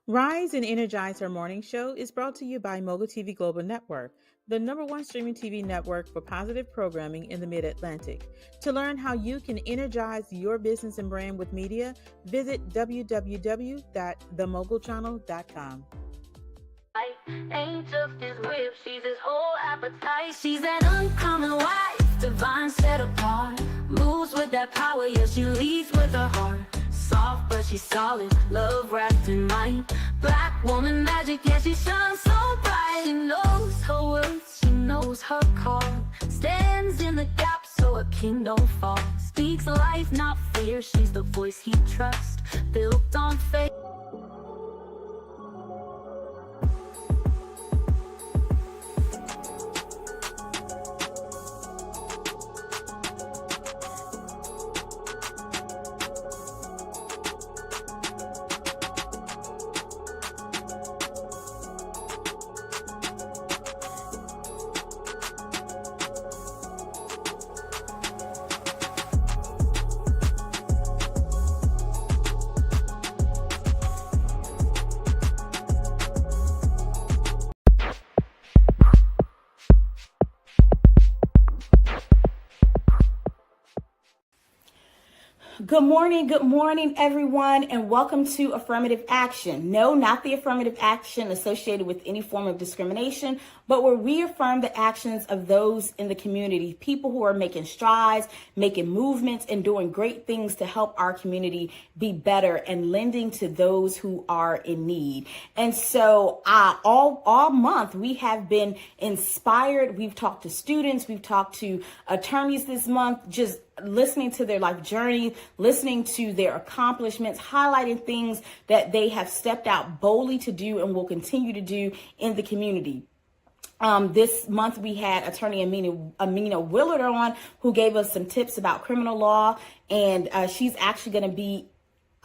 Rise and Energize Her Morning Show is brought to you by Mogul TV Global Network, the #1 streaming TV network for positive programming in the Mid-Atlantic. To learn how you can energize your business and brand with media, visit www.themogulchannel.com. Ain't just his whip, she's his whole appetite. She's an uncommon wife, divine set apart. Moves with that power, yeah, she leads with her heart. Soft but she's solid, love wrapped in might. Black woman magic, yeah, she shines so bright. She knows her worth, she knows her call. Stands in the gap so a king don't fall. Speaks life, not fear, she's the voice he trusts. Built on faith. Good morning, everyone, and welcome to Affirmative Action. No, not the affirmative action associated with any form of discrimination, but where we affirm the actions of those in the community, people who are making strides, making movements, and doing great things to help our community be better and lending to those who are in need. And so all month we have been inspired. We've talked to students, we've talked to attorneys this month, just listening to their life journey, listening to their accomplishments, highlighting things that they have stepped out boldly to do and will continue to do in the community. This month we had Attorney Amina Willard on, who gave us some tips about criminal law, and she's actually going to be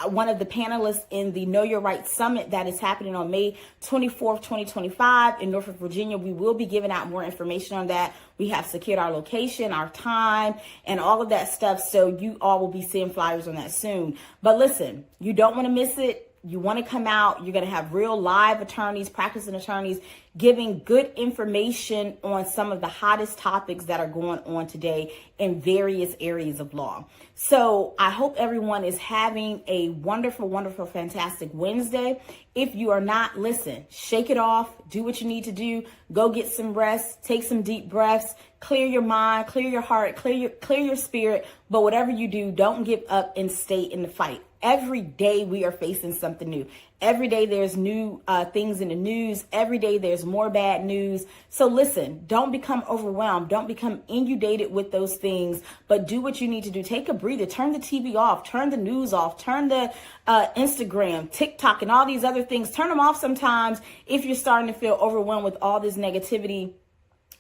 one of the panelists in the Know Your Rights Summit that is happening on May 24th, 2025 in Norfolk, Virginia. We will be giving out more information on that. We have secured our location, our time, and all of that stuff. So you all will be seeing flyers on that soon. But listen, you don't want to miss it. You want to come out. You're going to have real live attorneys, practicing attorneys, giving good information on some of the hottest topics that are going on today in various areas of law. So I hope everyone is having a wonderful, wonderful, fantastic Wednesday. If you are not, listen, shake it off, do what you need to do, go get some rest, take some deep breaths, clear your mind, clear your heart, clear your spirit. But whatever you do, don't give up and stay in the fight. Every day we are facing something new. Every day there's new things in the news. Every day there's more bad news. So listen, don't become overwhelmed. Don't become inundated with those things, but do what you need to do. Take a breather. Turn the TV off. Turn the news off. Turn the Instagram, TikTok, and all these other things. Turn them off sometimes if you're starting to feel overwhelmed with all this negativity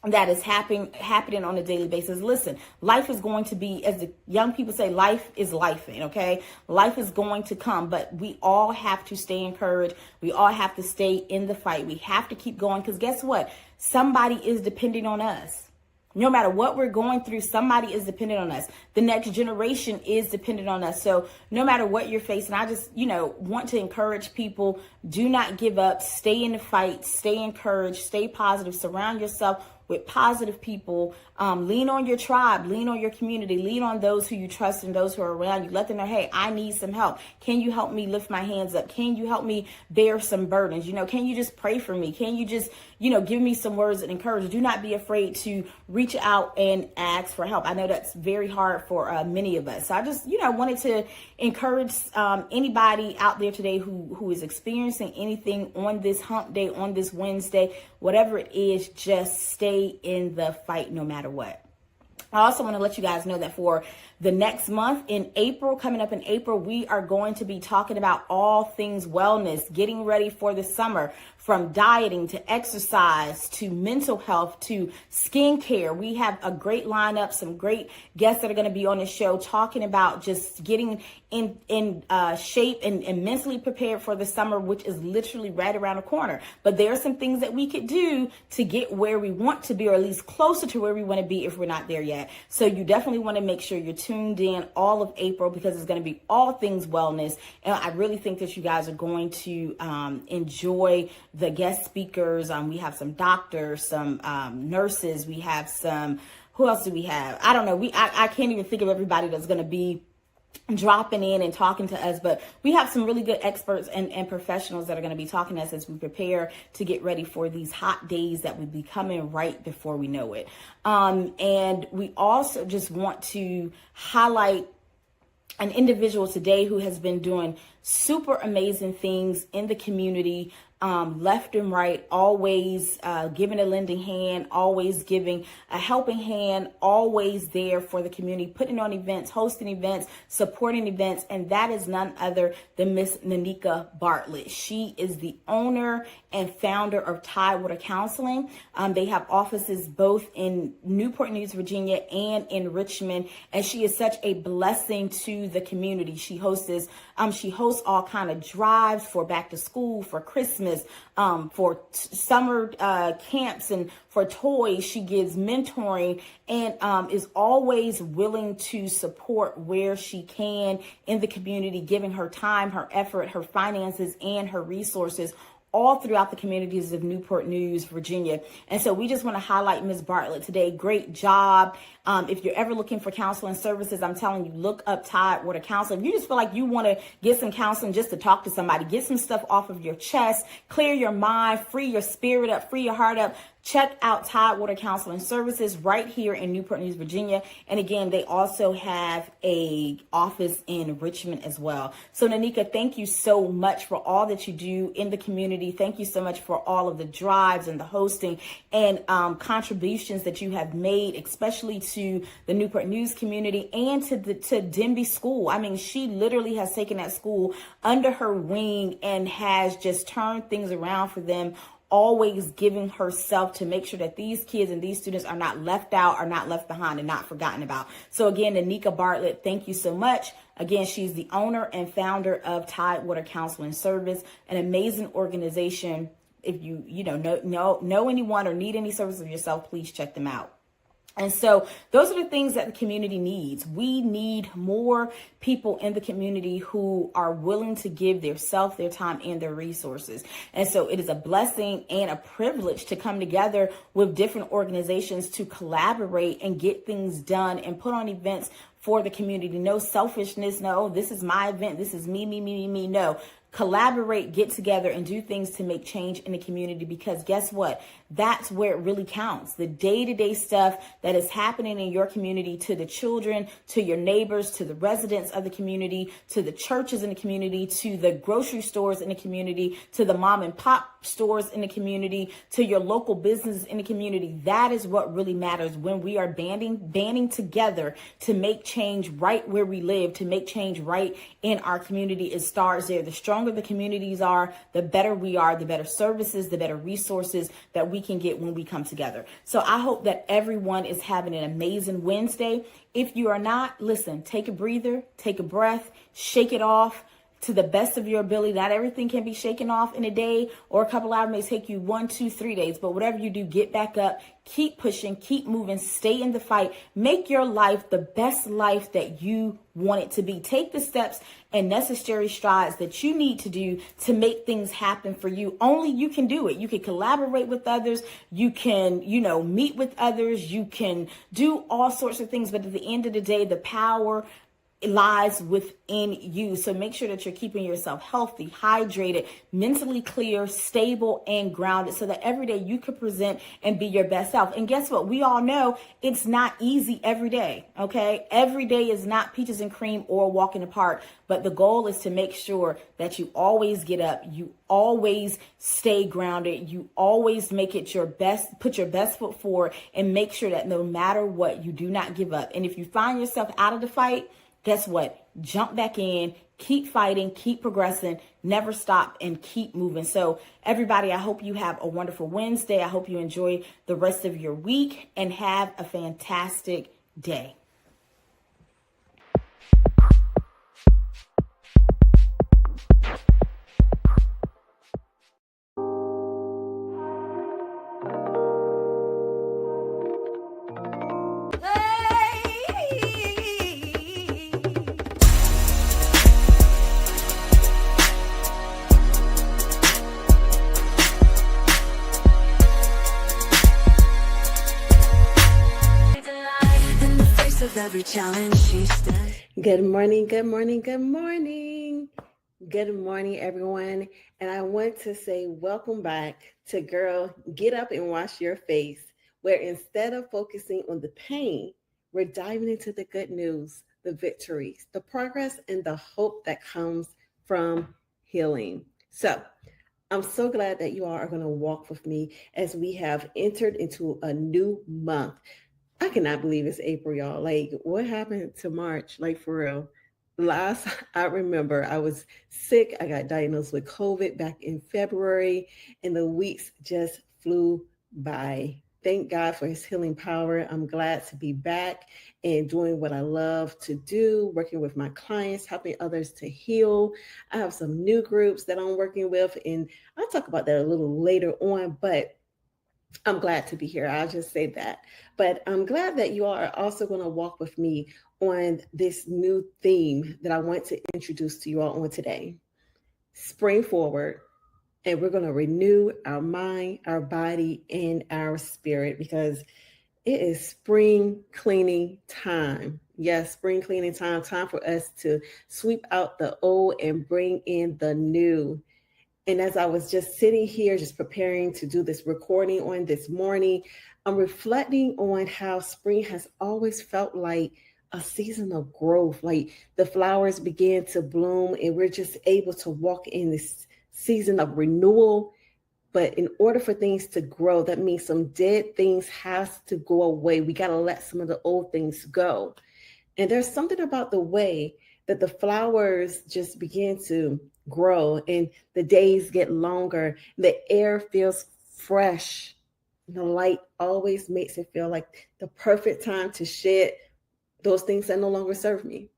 that is happening on a daily basis. Listen, life is going to be, as the young people say, life is lifing, okay? Life is going to come, but we all have to stay encouraged. We all have to stay in the fight. We have to keep going, because guess what? Somebody is depending on us. No matter what we're going through, somebody is dependent on us. The next generation is dependent on us. So no matter what you're facing, I just, want to encourage people, do not give up, stay in the fight, stay encouraged, stay positive, surround yourself with positive people. Lean on your tribe, lean on your community, lean on those who you trust and those who are around you. Let them know, hey, I need some help. Can you help me lift my hands up? Can you help me bear some burdens? Can you just pray for me? Can you just, give me some words of encouragement? Do not be afraid to reach out and ask for help. I know that's very hard for many of us. So I just, wanted to encourage anybody out there today who is experiencing anything on this hump day, on this Wednesday, whatever it is, just stay in the fight no matter what. I also want to let you guys know that for the next month in April, coming up in April, we are going to be talking about all things wellness, getting ready for the summer, from dieting to exercise to mental health to skincare. We have a great lineup, some great guests that are going to be on the show talking about just getting in shape and mentally prepared for the summer, which is literally right around the corner. But there are some things that we could do to get where we want to be, or at least closer to where we want to be if we're not there yet. So you definitely want to make sure you're tuned in all of April, because it's going to be all things wellness. And I really think that you guys are going to enjoy the guest speakers. We have some doctors, some nurses. We have some, who else do we have? I don't know. I can't even think of everybody that's going to be dropping in and talking to us, but we have some really good experts and professionals that are going to be talking to us as we prepare to get ready for these hot days that will be coming right before we know it. And we also just want to highlight an individual today who has been doing super amazing things in the community, left and right, always giving a lending hand, always giving a helping hand, always there for the community, putting on events, hosting events, supporting events. And that is none other than Miss Carleeka Bartlett. She is the owner and founder of Tidewater Counseling. They have offices both in Newport News, Virginia, and in Richmond. And she is such a blessing to the community. She hosts all kind of drives for back to school, for Christmas, for summer camps, and for toys. She gives mentoring and is always willing to support where she can in the community, giving her time, her effort, her finances, and her resources all throughout the communities of Newport News, Virginia. And so we just want to highlight Ms. Bartlett today. Great job. If you're ever looking for counseling services, I'm telling you, look up Tidewater Counseling. If you just feel like you want to get some counseling just to talk to somebody, get some stuff off of your chest, clear your mind, free your spirit up, free your heart up, check out Tidewater Counseling Services right here in Newport News, Virginia. And again, they also have a office in Richmond as well. So Carleeka, thank you so much for all that you do in the community. Thank you so much for all of the drives and the hosting and contributions that you have made, especially to the Newport News community and to Denby School. I mean, she literally has taken that school under her wing and has just turned things around for them, always giving herself to make sure that these kids and these students are not left out, are not left behind, and not forgotten about. So again, Carleeka Bartlett, thank you so much. Again, she's the owner and founder of Tidewater Counseling Service, an amazing organization. If you know anyone or need any services yourself, please check them out. And so those are the things that the community needs. We need more people in the community who are willing to give their self, their time, and their resources. And so it is a blessing and a privilege to come together with different organizations to collaborate and get things done and put on events for the community. No selfishness. No, this is my event. This is me. No. Collaborate, get together, and do things to make change in the community, because guess what? That's where it really counts. The day-to-day stuff that is happening in your community, to the children, to your neighbors, to the residents of the community, to the churches in the community, to the grocery stores in the community, to the mom and pop stores in the community, to your local businesses in the community. That is what really matters when we are banding together to make change right where we live, to make change right in our community. It starts there. The stronger the communities are, the better we are, the better services, the better resources that we can get when we come together. So I hope that everyone is having an amazing Wednesday. If you are not, listen, take a breather, take a breath, shake it off to the best of your ability. Not everything can be shaken off in a day or a couple hours. It may take you 1, 2, 3 days, but whatever you do, get back up, keep pushing, keep moving, stay in the fight, make your life the best life that you want it to be. Take the steps and necessary strides that you need to do to make things happen for you. Only you can do it. You can collaborate with others. You can, meet with others. You can do all sorts of things. But at the end of the day, the power lies within you. So make sure that you're keeping yourself healthy, hydrated, mentally clear, stable, and grounded, so that every day you can present and be your best self. And guess what? We all know it's not easy every day. Okay. Every day is not peaches and cream or a walk in the park, but the goal is to make sure that you always get up, you always stay grounded, you always make it your best, put your best foot forward, and make sure that no matter what, you do not give up. And if you find yourself out of the fight, guess what? Jump back in, keep fighting, keep progressing, never stop, and keep moving. So everybody, I hope you have a wonderful Wednesday. I hope you enjoy the rest of your week and have a fantastic day. every challenge she stands. Good morning, good morning, good morning. Good morning, everyone. And I want to say welcome back to Girl, Get Up and Wash Your Face, where instead of focusing on the pain, we're diving into the good news, the victories, the progress, and the hope that comes from healing. So I'm so glad that you all are going to walk with me as we have entered into a new month. I cannot believe it's April, y'all. Like, what happened to March? Like, for real. Last I remember, I was sick. I got diagnosed with COVID back in February, and the weeks just flew by. Thank God for his healing power. I'm glad to be back and doing what I love to do, working with my clients, helping others to heal. I have some new groups that I'm working with, and I'll talk about that a little later on, but I'm glad to be here. I'll just say that. But I'm glad that you all are also going to walk with me on this new theme that I want to introduce to you all on today. Spring forward, and we're going to renew our mind, our body, and our spirit because it is spring cleaning time. Yes, spring cleaning time for us to sweep out the old and bring in the new. And as I was just sitting here, just preparing to do this recording on this morning, I'm reflecting on how spring has always felt like a season of growth, like the flowers began to bloom and we're just able to walk in this season of renewal. But in order for things to grow, that means some dead things has to go away. We got to let some of the old things go. And there's something about the way that the flowers just begin to grow and the days get longer. The air feels fresh. The light always makes it feel like the perfect time to shed those things that no longer serve me.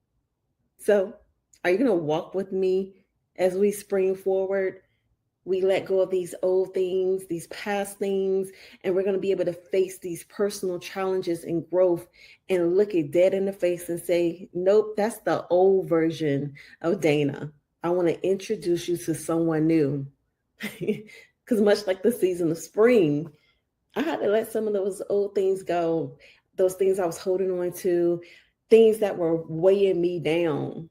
So are you going to walk with me as we spring forward? We let go of these old things, these past things, and we're going to be able to face these personal challenges and growth and look it dead in the face and say, nope, that's the old version of Dana. I want to introduce you to someone new. Because much like the season of spring, I had to let some of those old things go, those things I was holding on to, things that were weighing me down.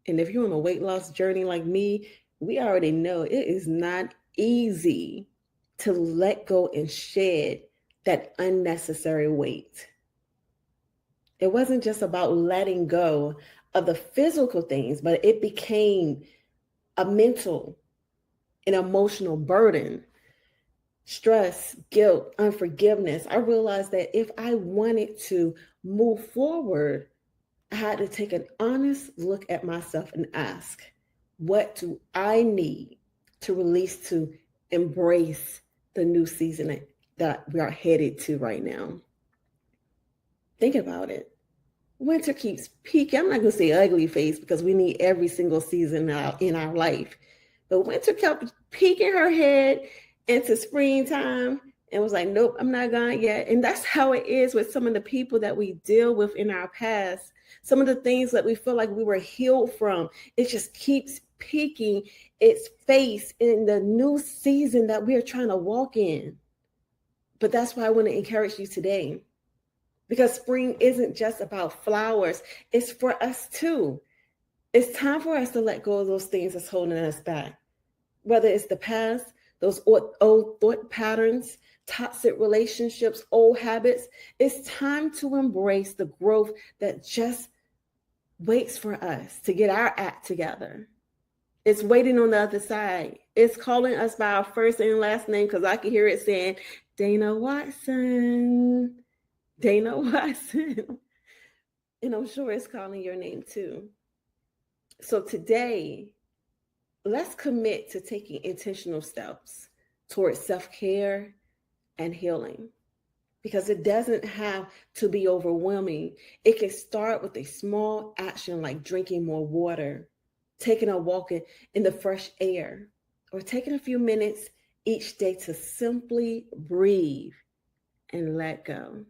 And if you're on a weight loss journey like me, we already know it is not easy to let go and shed that unnecessary weight. It wasn't just about letting go of the physical things, but it became a mental and emotional burden. Stress, guilt, unforgiveness. I realized that if I wanted to move forward, I had to take an honest look at myself and ask, what do I need to release to embrace the new season that we are headed to right now? Think about it. Winter keeps peaking. I'm not going to say ugly face because we need every single season in our life. But winter kept peeking her head into springtime and was like, nope, I'm not gone yet. And that's how it is with some of the people that we deal with in our past. Some of the things that we feel like we were healed from, it just keeps peeking its face in the new season that we are trying to walk in. But that's why I want to encourage you today, because spring isn't just about flowers. It's for us too. It's time for us to let go of those things that's holding us back, whether it's the past, those old thought patterns, toxic relationships, old habits. It's time to embrace the growth that just waits for us to get our act together. It's waiting on the other side. It's calling us by our first and last name because I can hear it saying, Dana Watson, Dana Watson. And I'm sure it's calling your name too. So today, let's commit to taking intentional steps towards self-care and healing, because it doesn't have to be overwhelming. It can start with a small action like drinking more water, taking a walk in the fresh air, or taking a few minutes each day to simply breathe and let go.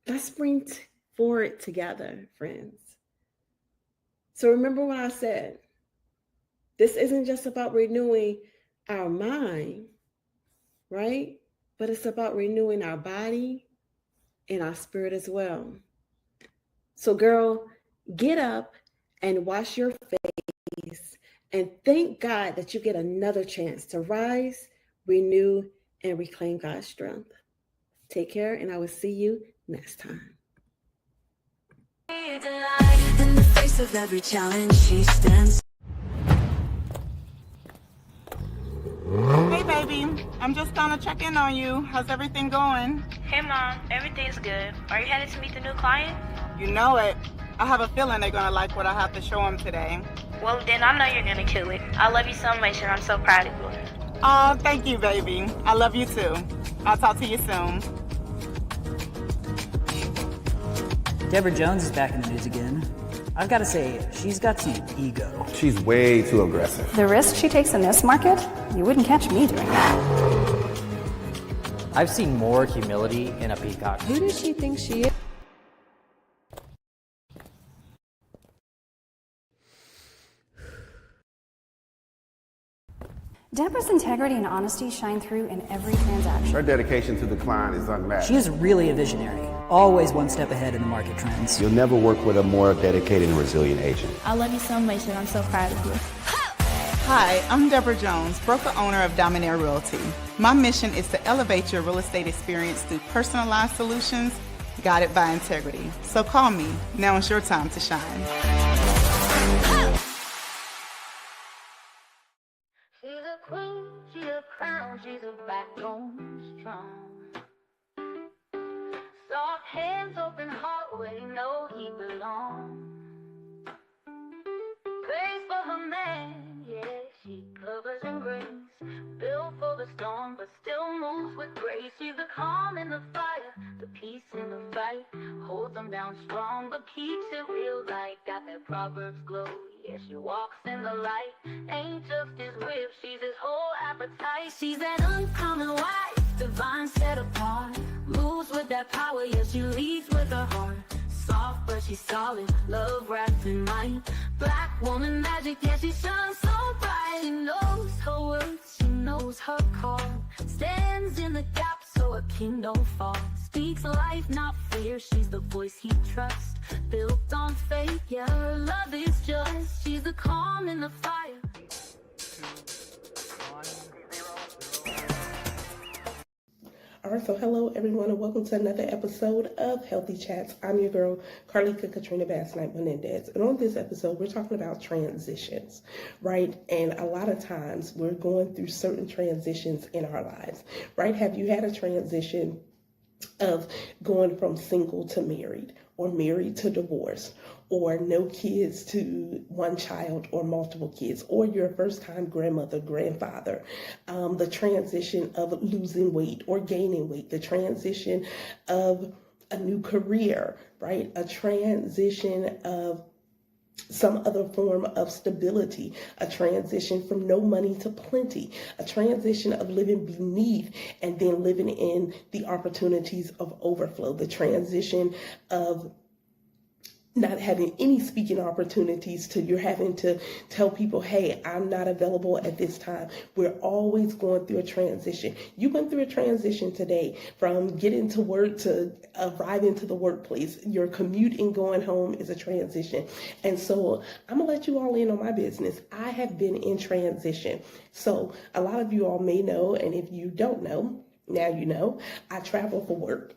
Let's spring forward together, friends. So remember what I said. This isn't just about renewing our mind, right? But it's about renewing our body and our spirit as well. So girl, get up and wash your face and thank God that you get another chance to rise, renew, and reclaim God's strength. Take care, and I will see you next time. In the face of every challenge, she stands. Hey, baby. I'm just gonna check in on you. How's everything going? Hey Mom, everything's good. Are you headed to meet the new client? You know it. I have a feeling they're gonna like what I have to show them today. Well, then I know you're gonna kill it. I love you so much and I'm so proud of you. Oh, thank you, baby. I love you too. I'll talk to you soon. Deborah Jones is back in the news again. I've got to say, she's got some ego. She's way too aggressive. The risk she takes in this market, you wouldn't catch me doing that. I've seen more humility in a peacock. Who does she think she is? Deborah's integrity and honesty shine through in every transaction. Her dedication to the client is unmatched. She is really a visionary, always one step ahead in the market trends. You'll never work with a more dedicated and resilient agent. I love you so much and I'm so proud of you. Hi, I'm Deborah Jones, broker owner of Dominaire Realty. My mission is to elevate your real estate experience through personalized solutions guided by integrity. So call me. Now is your time to shine. She's a queen, she's a crown, she's a backbone strong. Soft hands, open heart, where you know he belongs. Grace for her man, yeah, she covers and grace. Built for the storm, but still moves with grace. She's the calm in the fire, the peace in the fight. Holds them down strong, but keeps it real light. Got that Proverbs glow, yeah, she walks in the light. Ain't just his whip, she's his whole appetite. She's that uncommon wife, divine set apart. Moves with that power, yeah, she leads with her heart. Soft, but she's solid, love wrapped in might. Black woman magic, yeah, she shines so bright. She knows her worth, she knows her call. Stands in the gap so a king don't fall. Speaks life, not fear, she's the voice he trusts. Built on faith, yeah, her love is just. She's the calm in the fire. All right, so hello everyone and welcome to another episode of Healthy Chats. I'm your girl, Carleeka Basnight-Menendez. And on this episode, we're talking about transitions, right? And a lot of times we're going through certain transitions in our lives, right? Have you had a transition of going from single to married, or married to divorce, or no kids to one child or multiple kids, or you're a first-time grandmother, grandfather, the transition of losing weight or gaining weight, the transition of a new career, right? A transition of some other form of stability, a transition from no money to plenty, a transition of living beneath and then living in the opportunities of overflow, the transition of not having any speaking opportunities to you're having to tell people, hey, I'm not available at this time. We're always going through a transition. You went through a transition today from getting to work to arriving to the workplace. Your commute and going home is a transition. And so I'm gonna let you all in on my business. I have been in transition. So a lot of you all may know, and if you don't know, now you know, I travel for work.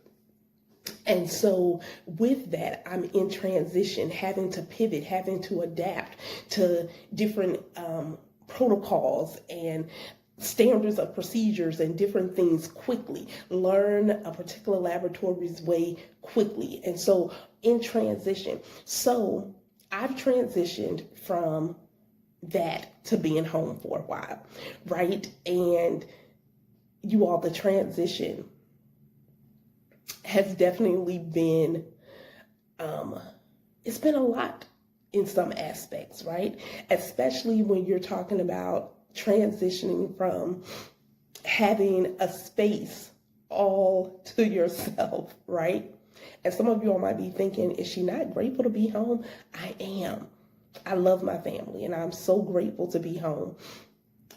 And so with that, I'm in transition, having to pivot, having to adapt to different protocols and standards of procedures and different things quickly, learn a particular laboratory's way quickly. And so in transition, so I've transitioned from that to being home for a while, right? And you all, the transition has definitely been, it's been a lot in some aspects, right? Especially when you're talking about transitioning from having a space all to yourself, right? And some of you all might be thinking, is she not grateful to be home? I am. I love my family and I'm so grateful to be home.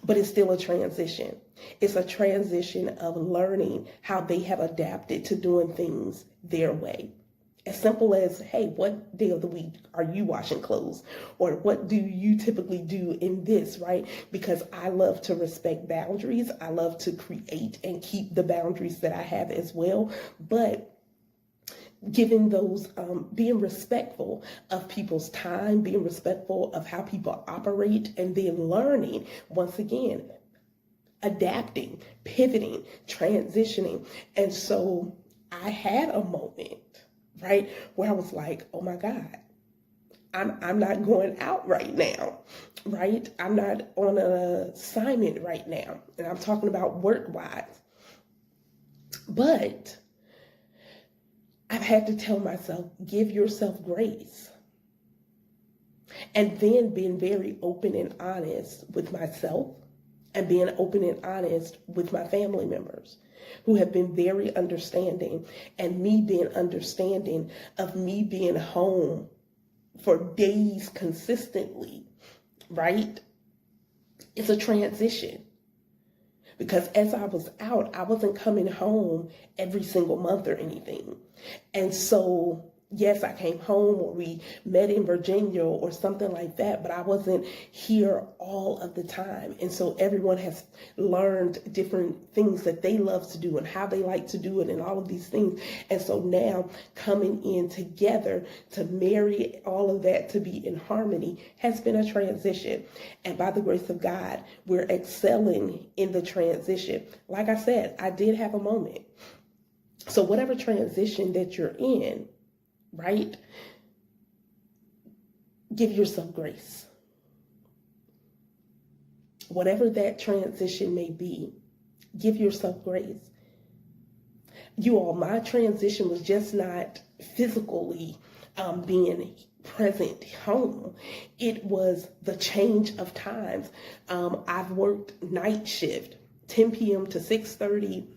But it's still a transition. It's a transition of learning how they have adapted to doing things their way. As simple as, hey, what day of the week are you washing clothes? Or what do you typically do in this, right? Because I love to respect boundaries. I love to create and keep the boundaries that I have as well. But giving those, being respectful of people's time, being respectful of how people operate, and then learning, once again, adapting, pivoting, transitioning. And so I had a moment, right, where I was like, oh my God, I'm not going out right now, right? I'm not on an assignment right now. And I'm talking about work-wise. But I've had to tell myself, give yourself grace. And then being very open and honest with myself, and being open and honest with my family members who have been very understanding, and me being understanding of me being home for days consistently, right? It's a transition. Because as I was out, I wasn't coming home every single month or anything. And so, yes, I came home, or we met in Virginia or something like that, but I wasn't here all of the time. And so everyone has learned different things that they love to do and how they like to do it and all of these things. And so now coming in together to marry all of that to be in harmony has been a transition. And by the grace of God, we're excelling in the transition. Like I said, I did have a moment. So whatever transition that you're in, right? Give yourself grace. Whatever that transition may be, give yourself grace. You all, my transition was just not physically being present home. It was the change of times. I've worked night shift, 10 p.m. to 6:30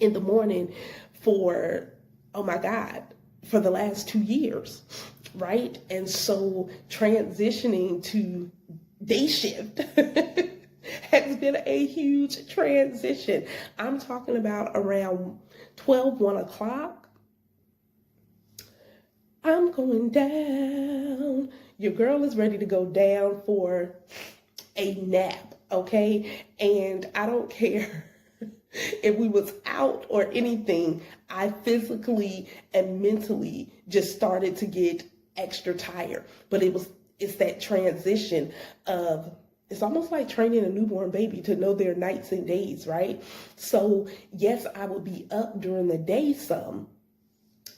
in the morning for, oh my God, for the last 2 years, right? And so transitioning to day shift has been a huge transition. I'm talking about around 1 o'clock. I'm going down. Your girl is ready to go down for a nap, okay? And I don't care if we was out or anything, I physically and mentally just started to get extra tired. But it's that transition of, it's almost like training a newborn baby to know their nights and days, right? So yes, I would be up during the day some,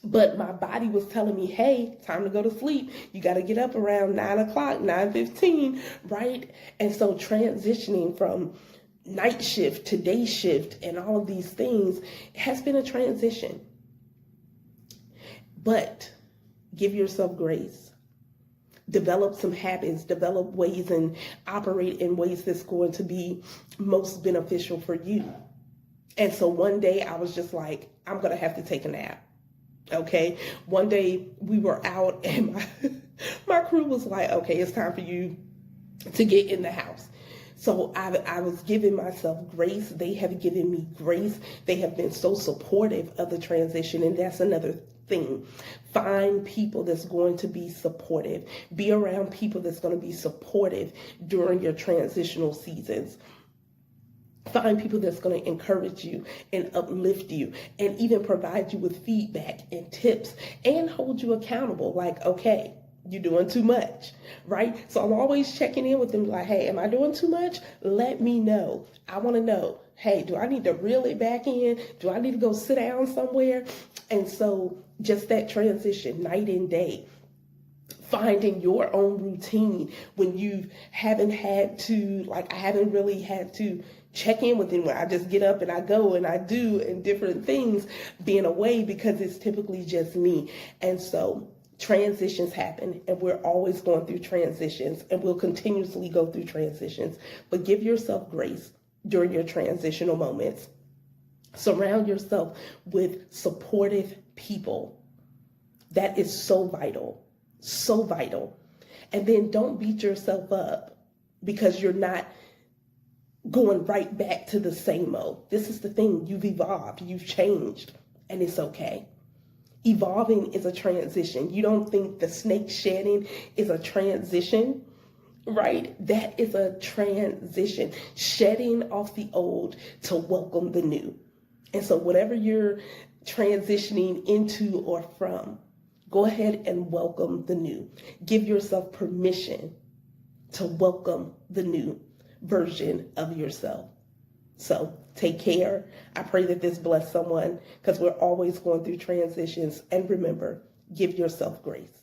but my body was telling me, hey, time to go to sleep. You got to get up around 9 o'clock, 9:15, right? And so transitioning from night shift to day shift and all of these things has been a transition. But give yourself grace. Develop some habits, develop ways, and operate in ways that's going to be most beneficial for you. And so one day I was just like, I'm going to have to take a nap. Okay. One day we were out and my crew was like, okay, it's time for you to get in the house. So I was giving myself grace. They have given me grace. They have been so supportive of the transition. And that's another thing. Find people that's going to be supportive. Be around people that's going to be supportive during your transitional seasons. Find people that's going to encourage you and uplift you and even provide you with feedback and tips and hold you accountable. Like, okay, you're doing too much, right? So I'm always checking in with them like, hey, am I doing too much? Let me know. I want to know, hey, do I need to reel it back in? Do I need to go sit down somewhere? And so just that transition, night and day, finding your own routine when you haven't had to, like I haven't really had to check in with anyone. I just get up and I go and I do and different things being away because it's typically just me. And so transitions happen and we're always going through transitions and we'll continuously go through transitions, but give yourself grace during your transitional moments. Surround yourself with supportive people. That is so vital, so vital. And then don't beat yourself up because you're not going right back to the same old. This is the thing. You've evolved, you've changed, and it's okay. Evolving is a transition. You don't think the snake shedding is a transition, right? That is a transition, shedding off the old to welcome the new. And so whatever you're transitioning into or from, go ahead and welcome the new. Give yourself permission to welcome the new version of yourself. So take care. I pray that this bless someone, because we're always going through transitions. And remember, give yourself grace.